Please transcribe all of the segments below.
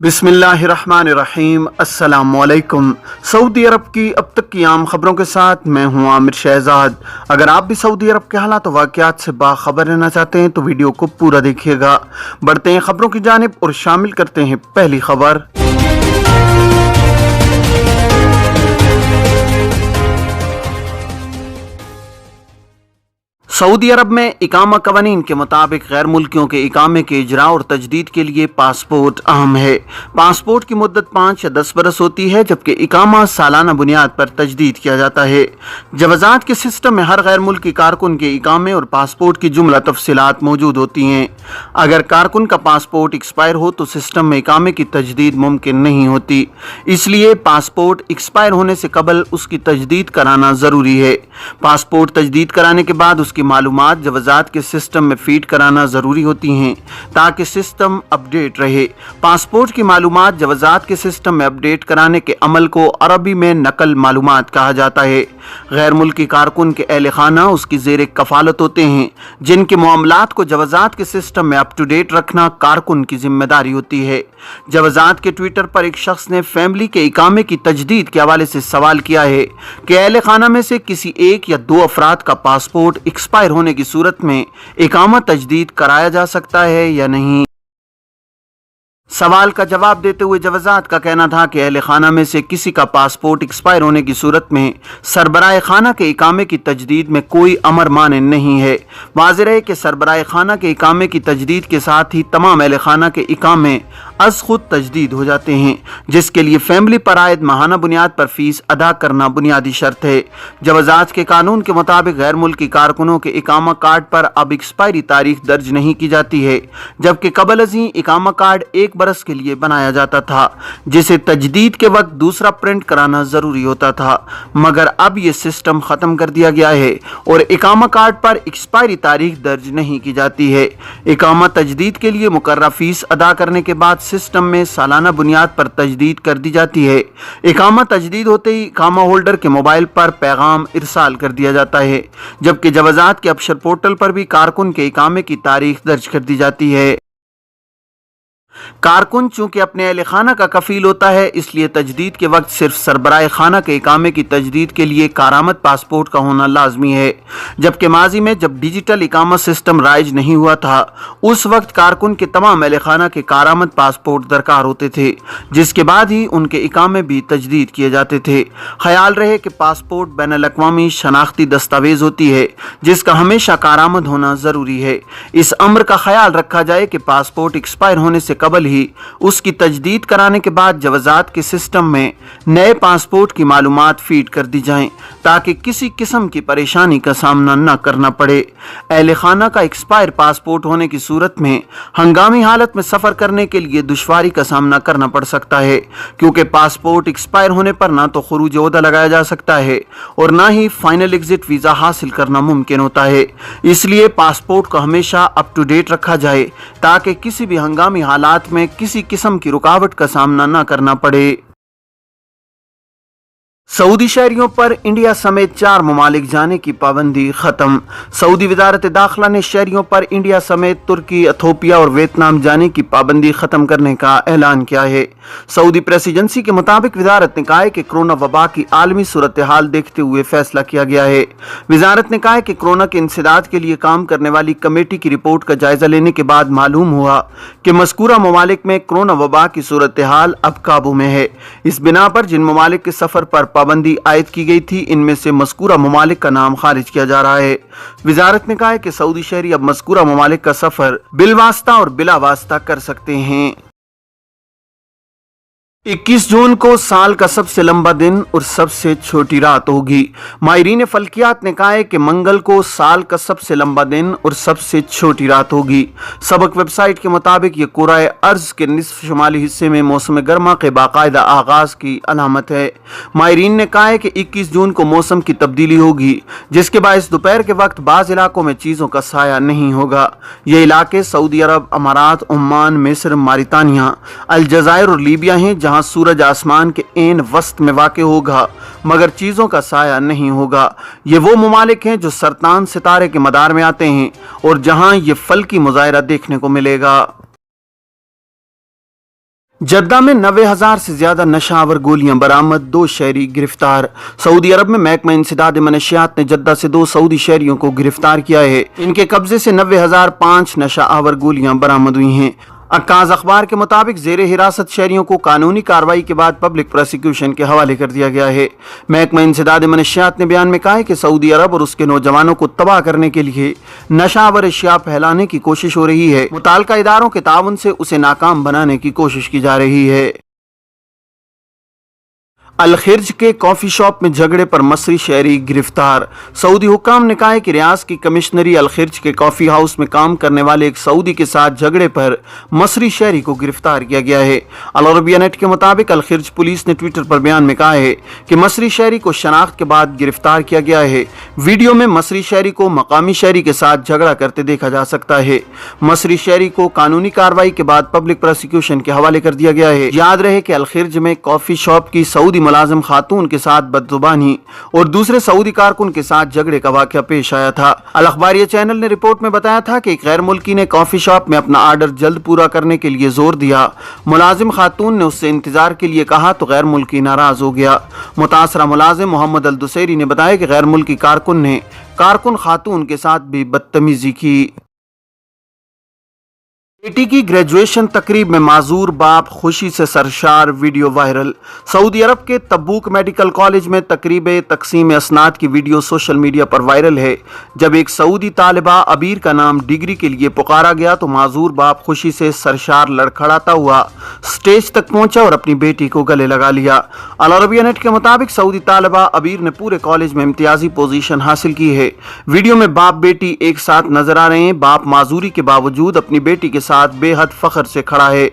बिस्मिल्लाहिर्रहमानिर्रहीम। अस्सलाम वालेकुम। सऊदी अरब की अब तक की आम खबरों के साथ मैं हूं आमिर शहजाद। अगर आप भी सऊदी अरब के हालात और वाक़यात से बाखबर रहना चाहते हैं तो वीडियो को पूरा देखिएगा। बढ़ते हैं खबरों की जानिब और शामिल करते हैं पहली खबर। सऊदी अरब में इकामा कवानीन के मुताबिक गैर मुल्कियों के इकामे के इजरा और तजदीद के लिए पासपोर्ट अहम है। पासपोर्ट की मुद्दत 5 या 10 बरस होती है, जबकि इकामा सालाना बुनियाद पर तजदीद किया जाता है। जवाजात के सिस्टम में हर गैर मुल्की कारकुन के इकामे और पासपोर्ट की जुमला तफसीलात मौजूद होती हैं। अगर कारकुन का पासपोर्ट एक्सपायर हो तो सिस्टम में इकामे की तजदीद मुमकिन नहीं होती, इसलिए पासपोर्ट एक्सपायर होने से कबल उसकी तजदीद कराना ज़रूरी है। पासपोर्ट तजदीद कराने के बाद उसकी मालूमात जवाजात के सिस्टम में फीड कराना ज़रूरी होती हैं ताकि सिस्टम अपडेट रहे। पासपोर्ट की मालूमात जवाजात के सिस्टम में अपडेट कराने के अमल को अरबी में नकल मालूमात कहा जाता है। गैर मुल्की कारकुन के अहल खाना उसकी ज़ेर कफालत होते हैं, जिनके मामलात को जवाजात के सिस्टम में अप टू डेट रखना कारकुन की जिम्मेदारी होती है। जवाजात के ट्विटर पर एक शख्स ने फैमिली के इकामे की तजदीद के हवाले से सवाल किया है कि अहल खाना में से किसी एक या दो अफराद का पासपोर्ट एक्सपायर होने की सूरत में इकामा तजदीद कराया जा सकता है या नहीं। सवाल का जवाब देते हुए जवाजात का कहना था कि अहल खाना में से किसी का पासपोर्ट एक्सपायर होने की सूरत में सरबराह खाना के इकामे की तजदीद में कोई अमर माने नहीं है। वाज़ेह है कि सरबराह खाना के इकामे की तजदीद के साथ ही तमाम अहल खाना के इकामे अज खुद तजदीद हो जाते हैं, जिसके लिए फैमिली पर आयद माहाना बुनियाद पर फीस अदा करना बुनियादी शर्त है। जवाजात के कानून के मुताबिक गैर मुल्की कारकुनों के इकामा कार्ड पर अब एक्सपायरी तारीख दर्ज नहीं की जाती है, जबकि कबल अज़ीं इकामा कार्ड 1 बरस के लिए बनाया जाता था, जिसे तजदीद के वक्त दूसरा प्रिंट कराना जरूरी होता था। मगर अब यह सिस्टम खत्म कर दिया गया है और इकामा कार्ड पर एक्सपायरी तारीख दर्ज नहीं की जाती है। इकामा तजदीद के लिए मुकर्रर फीस अदा करने के बाद सिस्टम में सालाना बुनियाद पर तजदीद कर दी जाती है। इकामा तजदीद होते ही इकामा होल्डर के मोबाइल पर पैगाम इरसाल कर दिया जाता है, जबकि जवाजात के अबशर पोर्टल पर भी कारकुन के इकामे की तारीख दर्ज कर दी जाती है। कारकुन चूंकि अपने अहल खाना का कफील होता है, इसलिए तजदीद के वक्त सिर्फ सरबराह खाना के इकामे की तजदीद के लिए कारामद पासपोर्ट का होना लाजमी है। जबकि माजी में जब डिजिटल इकामा सिस्टम राइज नहीं हुआ था, उस वक्त कारकुन के तमाम अहल खाना के कारामद पासपोर्ट दरकार होते थे, जिसके बाद ही उनके इकामे भी तजदीद किए जाते थे। ख्याल रहे कि पासपोर्ट बैनुल अक़वामी शनाख्ती दस्तावेज होती है, जिसका हमेशा कारामद होना ज़रूरी है। इस अम्र का ख्याल रखा जाए कि पासपोर्ट एक्सपायर होने से कबल ही उसकी तजदीद कराने के बाद जवाजात के सिस्टम में नए पासपोर्ट की मालूमात फीड कर दी जाएं, ताकि किसी किस्म की परेशानी का सामना न करना पड़े। अहल खाना का एक्सपायर पासपोर्ट होने की सूरत में हंगामी हालत में सफ़र करने के लिए दुश्वारी का सामना करना पड़ सकता है, क्योंकि पासपोर्ट एक्सपायर होने पर ना तो खुरूज ओहदा लगाया जा सकता है और ना ही फाइनल एग्जिट वीज़ा हासिल करना मुमकिन होता है। इसलिए पासपोर्ट को हमेशा अप टू डेट रखा जाए ताकि किसी भी हंगामी हालात में किसी किस्म की रुकावट का सामना न करना पड़े। सऊदी शहरियों पर इंडिया समेत 4 ममालिक जाने की पाबंदी खत्म। सऊदी वजारत दाखिला ने शहरियों पर इंडिया समेत तुर्की, इथोपिया और वियतनाम जाने की पाबंदी खत्म करने का ऐलान किया है। सऊदी प्रेस एजेंसी के मुताबिक वजारत ने कहा है कि कोरोना वबा की आलमी सूरत हाल देखते हुए फैसला किया गया है। वजारत ने कहा है कि कोरोना के इंसदाद के लिए काम करने वाली कमेटी की रिपोर्ट का जायजा लेने के बाद मालूम हुआ कि मज़कूरा ममालिक में कोरोना वबा की सूरत हाल अब काबू में है। इस बिना पर जिन ममालिक के सफर पर पाबंदी आयद की गई थी, इनमें से मज़कूरा ममालिक का नाम खारिज किया जा रहा है। वजारत ने कहा है कि सऊदी शहरी अब मज़कूरा ममालिक का सफर बिलवास्ता और बिला वास्ता कर सकते हैं। 21 जून को साल का सबसे लंबा दिन और सबसे छोटी रात होगी। माहिरीन फल्कियात ने कहा है कि मंगल को साल का सबसे लंबा दिन और सबसे छोटी रात होगी। सबक वेबसाइट के मुताबिक ये कुराए अर्ज के निस्फ शुमाली हिस्से में मौसम गर्मा के बाकायदा आगाज की अलामत है। माहिरीन ने कहा है कि 21 जून को मौसम की तब्दीली होगी, जिसके बायस दोपहर के वक्त बाज़ इलाकों में चीज़ों का साया नहीं होगा। ये इलाके सऊदी अरब, अमारात, ओमान, मिस्र, मारितानिया, अलजायर और लीबिया हैं, जहाँ सूरज आसमान के एन वस्त में वाक़े होगा मगर चीज़ों का साया नहीं होगा। ये वो ममालिक हैं जो सरतान सितारे के मदार में आते हैं और जहाँ ये फल की मुजाहिरा देखने को मिलेगा। जद्दा में 90,000 से ज्यादा नशावर गोलियां बरामद, 2 शहरी गिरफ्तार। सऊदी अरब में महकमा इंसदाद मनशियात ने जद्दा से 2 सऊदी शहरियों को गिरफ्तार किया है। इनके कब्जे से 90,005 नशावर गोलियां बरामद हुई हैं। अक्काज अखबार के मुताबिक जेरे हिरासत शहरियों को कानूनी कार्रवाई के बाद पब्लिक प्रोसिक्यूशन के हवाले कर दिया गया है। महकमा इंसदाद मनशियात ने बयान में कहा है कि सऊदी अरब और उसके नौजवानों को तबाह करने के लिए नशावर अशिया फैलाने की कोशिश हो रही है। मुताल्लिका इदारों के ताउन से उसे नाकाम बनाने की कोशिश की जा रही है। अलखिर्ज के कॉफी शॉप में झगड़े पर मसरी शहरी गिरफ्तार। सऊदी हुक्काम ने कहा है कि रियाज की कमिश्नरी अलखिर्ज के कॉफी हाउस में काम करने वाले एक सऊदी के साथ झगड़े पर मसरी शहरी को गिरफ्तार किया गया है। अल अरबिया नेट के मुताबिक अलखिर्ज पुलिस ने ट्विटर पर बयान में कहा है कि मसरी शहरी को शनाख्त के बाद गिरफ्तार किया गया है। वीडियो में मसरी शहरी को मकामी शहरी के साथ झगड़ा करते देखा जा सकता है। मसरी शहरी को कानूनी कार्रवाई के बाद पब्लिक प्रोसिक्यूशन के हवाले कर दिया गया है। याद रहे कि अलखिर्ज में कॉफी शॉप की सऊदी मुलाजिम खातून के साथ बदजुबानी और दूसरे सऊदी कारकुन के साथ झगड़े का वाकया पेश आया था। अल अखबारिया चैनल ने रिपोर्ट में बताया था कि एक गैर मुल्की ने कॉफी शॉप में अपना आर्डर जल्द पूरा करने के लिए जोर दिया। मुलाजिम खातून ने उससे इंतजार के लिए कहा तो गैर मुल्की नाराज हो गया। मुतासरा मुलाजिम मोहम्मद अल दुसैरी ने बताया कि गैर मुल्की कारकुन ने कारकुन खातून के साथ भी बदतमीजी की। बेटी की ग्रेजुएशन तकरीब में माजूर बाप खुशी से सरशार, वीडियो वायरल। सऊदी अरब के तब्बूक मेडिकल कॉलेज में तकरीब तकसीम असनाद की वीडियो सोशल मीडिया पर वायरल है। जब एक सऊदी तालिबा अबीर का नाम डिग्री के लिए पुकारा गया तो माजूर बाप खुशी से सरशार लड़खड़ाता हुआ स्टेज तक पहुंचा और अपनी बेटी को गले लगा लिया। अल अरबिया नेट के मुताबिक सऊदी तालिबा अबीर ने पूरे कॉलेज में इम्तियाजी पोजीशन हासिल की है। वीडियो में बाप बेटी एक साथ नजर आ रहे हैं। बाप माजूरी के बावजूद अपनी बेटी के साथ बेहद फख्र से खड़ा है।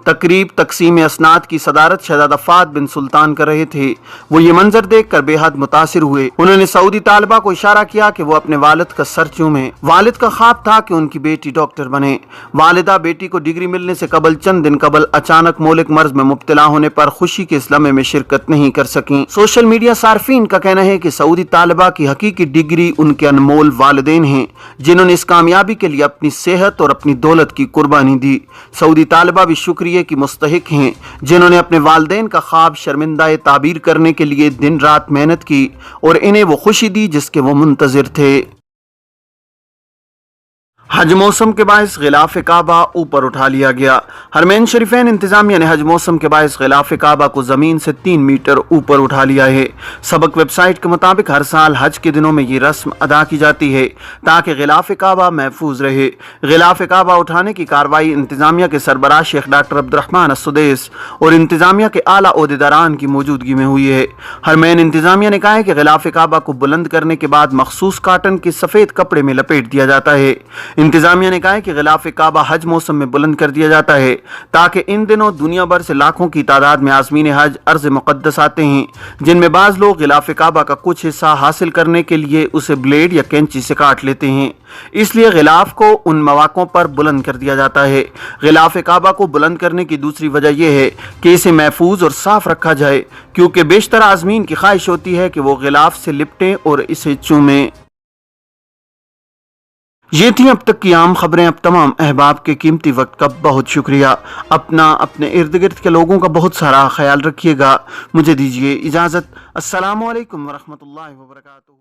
तकरीब तकसीम असनाद की सदारत शहजादा फाद बिन सुल्तान कर रहे थे। वो ये मंजर देखकर बेहद मुतासिर हुए। उन्होंने सऊदी तालिबा को इशारा किया कि वो अपने वालिद का सर चूमे। वालिद का ख्वाब था कि उनकी बेटी डॉक्टर बने। वालिदा बेटी को डिग्री मिलने से कबल चंद दिन कबल अचानक मौलिक मर्ज में मुब्तला होने पर खुशी के इस लम्हे में शिरकत नहीं कर सकी। सोशल मीडिया सार्फिन का कहना है कि सऊदी तालिबा की हकीकी डिग्री उनके अनमोल वालिदैन हैं, जिन्होंने इस कामयाबी के लिए अपनी सेहत और अपनी दौलत की कुर्बानी दी। सऊदी तालिबा भी शुक्रिया की मुस्तहिक हैं, जिन्होंने अपने वालिदैन का ख्वाब शर्मिंदा ताबीर करने के लिए दिन रात मेहनत की और इन्हें वो खुशी दी जिसके वो मुंतजिर थे। हज मौसम के बायस गिलाफ काबा ऊपर उठा लिया गया। हरमैन शरीफैन इंतजामिया ने हज मौसम के बायस गिलाफ काबा को जमीन से 3 मीटर ऊपर उठा लिया है। सबक वेबसाइट के मुताबिक हर साल हज के दिनों में ये रस्म अदा की जाती है ताकि गिलाफ काबा महफूज रहे। गिलाफ काबा उठाने की कार्रवाई इंतजामिया के सरबराह शेख डॉक्टर अब्दुर्रहमान अस्सुदैस और इंतजामिया के आला ओहदेदारान की मौजूदगी में हुई है। हरमैन इंतजामिया ने कहा है कि गिलाफ काबा को बुलंद करने के बाद मखसूस काटन के सफेद कपड़े में लपेट दिया जाता है। इंतजामिया ने कहा है कि गिलाफ काबा हज मौसम में बुलंद कर दिया जाता है ताकि इन दिनों दुनिया भर से लाखों की तादाद में आज़मीन हज अर्ज मुक़द्दस आते हैं, जिनमें बाज़ लोग गिलाफ काबा का कुछ हिस्सा हासिल करने के लिए उसे ब्लेड या कैंची से काट लेते हैं। इसलिए गिलाफ को उन मौक़ों पर बुलंद कर दिया जाता है। गिलाफ काबा को बुलंद करने की दूसरी वजह यह है कि इसे महफूज और साफ रखा जाए, क्योंकि बेशतर आज़मीन की ख्वाहिश होती है कि वो गिलाफ से लिपटें और इसे चूमें। ये थी अब तक की आम खबरें। अब तमाम अहबाब के कीमती वक्त का बहुत शुक्रिया। अपने इर्द गिर्द के लोगों का बहुत सारा ख्याल रखिएगा। मुझे दीजिए इजाज़त। अस्सलामु अलैकुम वरहमतुल्लाहि वबरकातुहू।